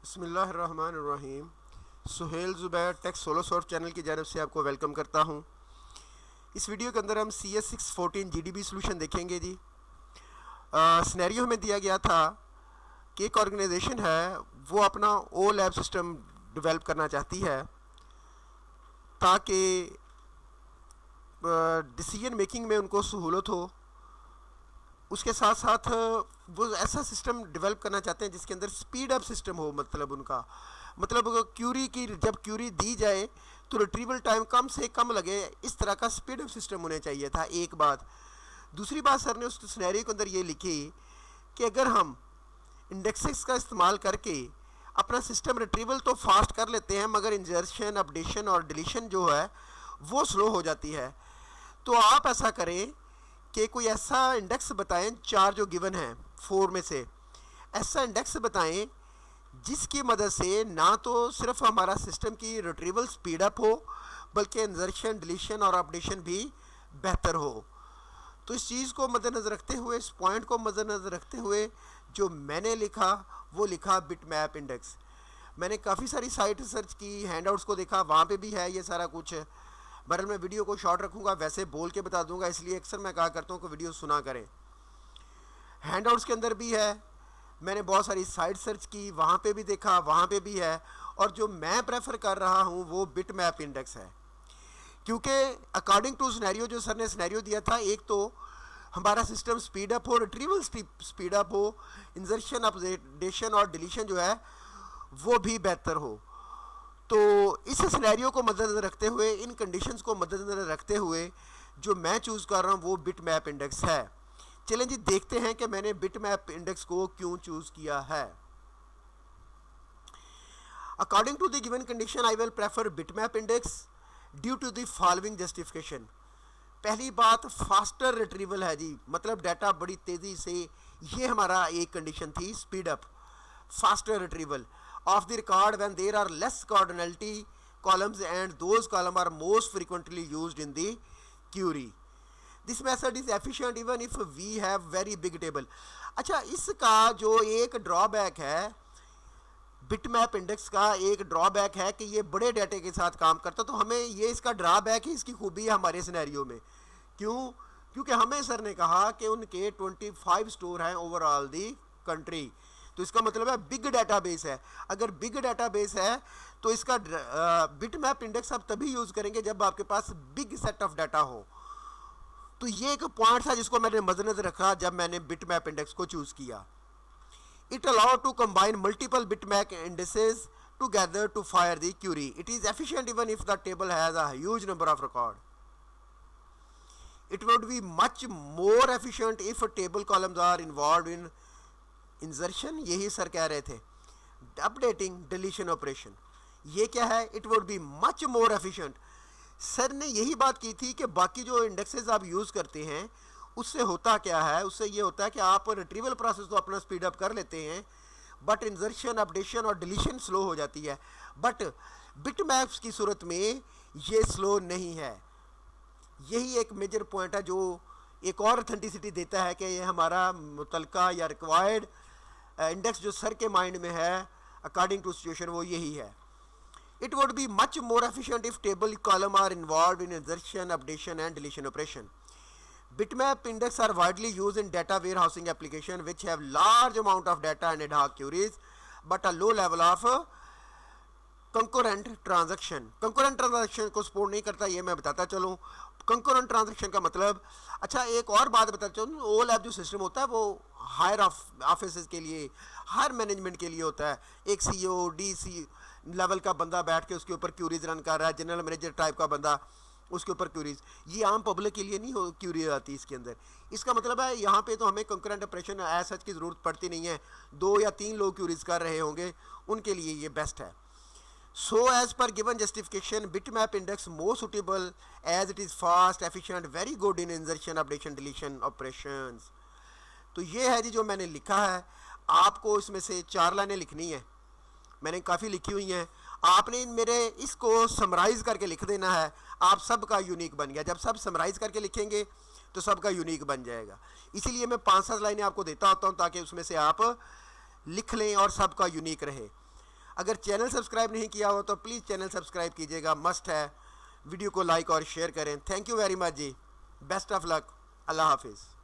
बिस्मिल्लाहिर्रहमानिर्रहीम। Suhail Zubair tech solo soft channel की जानब से आपको वेलकम करता हूं। इस वीडियो के अंदर हम CS614 GDB सोल्यूशन देखेंगे जी। सिनेरियो हमें दिया गया था कि एक ऑर्गेनाइजेशन है, वो अपना ओ लैब सिस्टम डेवलप करना चाहती है ताकि डिसीजन मेकिंग में उनको सहूलत हो। उसके साथ साथ वो ऐसा सिस्टम डेवलप करना चाहते हैं जिसके अंदर स्पीड अप सिस्टम हो। मतलब क्यूरी की जब क्यूरी दी जाए तो रिट्रीवल टाइम कम से कम लगे, इस तरह का स्पीड अप सिस्टम होना चाहिए था। एक बात। दूसरी बात सर ने उस सिनेरियो के अंदर ये लिखी कि अगर हम इंडेक्सेस का इस्तेमाल करके अपना सिस्टम रिट्रीवल तो फास्ट कर लेते हैं, मगर इंजर्शन, अपडेशन और डिलीशन जो है वो स्लो हो जाती है। तो आप ऐसा करें कि कोई ऐसा इंडेक्स बताएं, चार जो गिवन हैं 4 में से ऐसा इंडेक्स बताएं जिसकी मदद से ना तो सिर्फ हमारा सिस्टम की रिट्रीवल स्पीड अप हो, बल्कि इंजर्शन, डिलीशन और अपडेशन भी बेहतर हो। तो इस चीज़ को मद्देनज़र रखते हुए, इस पॉइंट को मद्देनज़र रखते हुए जो मैंने लिखा वो लिखा बिटमैप इंडेक्स। मैंने काफ़ी सारी साइट सर्च की, हैंडआउट्स को देखा, वहाँ पे भी है ये सारा कुछ। बहरहाल मैं वीडियो को शॉर्ट रखूँगा, वैसे बोल के बता दूंगा, इसलिए अक्सर मैं कहा करता हूँ कि वीडियो सुना करें। हैंडआउट्स के अंदर भी है, मैंने बहुत सारी साइट सर्च की, वहाँ पे भी देखा, वहाँ पे भी है। और जो मैं प्रेफर कर रहा हूँ वो बिटमैप इंडेक्स है, क्योंकि अकॉर्डिंग टू सिनेरियो जो सर ने सिनेरियो दिया था, एक तो हमारा सिस्टम स्पीड अप हो, रिट्रीवल स्पीड अप हो, इंजर्शन, अपडेशन और डिलीशन जो है वो भी बेहतर हो। तो इस सिनेरियो को मद्देनज़र रखते हुए, इन कंडीशंस को मद्देनज़र रखते हुए जो मैं चूज़ कर रहा हूँ वो बिटमैप इंडेक्स है। चलें जी, देखते हैं कि मैंने बिटमैप इंडेक्स को क्यों चूज़ किया है। According to the given condition I will prefer bitmap index due to the following justification. पहली बात, फास्टर रिट्रीवल है जी, मतलब डाटा बड़ी तेज़ी से, ये हमारा एक कंडीशन थी, speed up, faster retrieval of the record when there are less cardinality columns and those columns are most frequently used in the query. This method is efficient even if we have very big table. अच्छा, इसका जो एक drawback है, bitmap index का एक drawback है कि ये बड़े डाटे के साथ काम करता, तो हमें ये इसका ड्रॉबैक है, इसकी खूबी है हमारे सिनेरियो में। क्यों? क्योंकि हमें सर ने कहा कि उनके 25 स्टोर हैं ओवरऑल दी कंट्री, तो इसका मतलब है बिग डाटाबेस है। अगर बिग डाटाबेस है तो इसका बिटमैप इंडेक्स आप तभी यूज़ करेंगे जब आपके पास बिग सेट ऑफ डाटा हो। तो ये एक पॉइंट था जिसको मैंने मद्देनजर रखा जब मैंने बिटमैप इंडेक्स को चूज़ किया। It allow to combine multiple bitmap indexes together to fire the query. It is efficient even if the table has a huge number of record. It would be much more efficient if table columns are involve in insertion, यही sir कह रहे थे, updating, deletion operation. ये क्या है? It would be much more efficient. Sir ने यही बात की थी कि बाकी जो इंडेक्सेस आप यूज़ करते हैं उससे होता क्या है, उससे ये होता है कि आप रिट्रीवल प्रोसेस तो अपना स्पीड अप कर लेते हैं, बट इंजर्शन, अपडेशन और डिलीशन स्लो हो जाती है। बट बिटमैप्स की सूरत में ये स्लो नहीं है। यही एक मेजर पॉइंट है जो एक और ऑथेंटिसिटी देता है कि ये हमारा मुतलका या रिक्वायर्ड इंडेक्स जो सर के माइंड में है अकॉर्डिंग टू सिचुएशन वो यही है। It would be much more efficient if table column are involve in insertion, updation and deletion operation. Bitmap index are widely used in data warehousing application which have large amount of data and ad hoc queries but a low level of concurrent transaction. Concurrent transaction को support नहीं करता, ये मैं बताता चलूँ। concurrent transaction का मतलब, अच्छा एक और बात बताता चलूँ, ओ लैब जो सिस्टम होता है वो हायर ऑफिस के लिए, हायर मैनेजमेंट के लिए होता है। एक CEO, DC लेवल का बंदा बैठ के उसके ऊपर क्यूरीज रन कर रहा है, जनरल मैनेजर टाइप का बंदा उसके ऊपर क्यूरीज। ये आम पब्लिक के लिए नहीं हो क्यूरी आती इसके अंदर। इसका मतलब है यहाँ पे तो हमें कंकरेंट ऑपरेशन एज सच की ज़रूरत पड़ती नहीं है, 2 या 3 लोग क्यूरीज कर रहे होंगे, उनके लिए ये बेस्ट है। So as per given justification bitmap index more suitable as it is fast, efficient, very good in insertion, updation, deletion operations. तो ये है जी जो मैंने लिखा है। आपको इसमें से 4 लाइनें लिखनी है, मैंने काफ़ी लिखी हुई हैं। आपने मेरे इसको समराइज़ करके लिख देना है, आप सबका यूनिक बन गया। जब सब समराइज़ करके लिखेंगे तो सबका यूनिक बन जाएगा। इसीलिए मैं 5-7 लाइनें आपको देता होता हूँ ताकि उसमें से आप लिख लें और सबका यूनिक रहे। अगर चैनल सब्सक्राइब नहीं किया हो तो प्लीज़ चैनल सब्सक्राइब कीजिएगा, मस्ट है। वीडियो को लाइक और शेयर करें। थैंक यू वेरी मच जी, बेस्ट ऑफ लक, अल्लाह हाफिज़।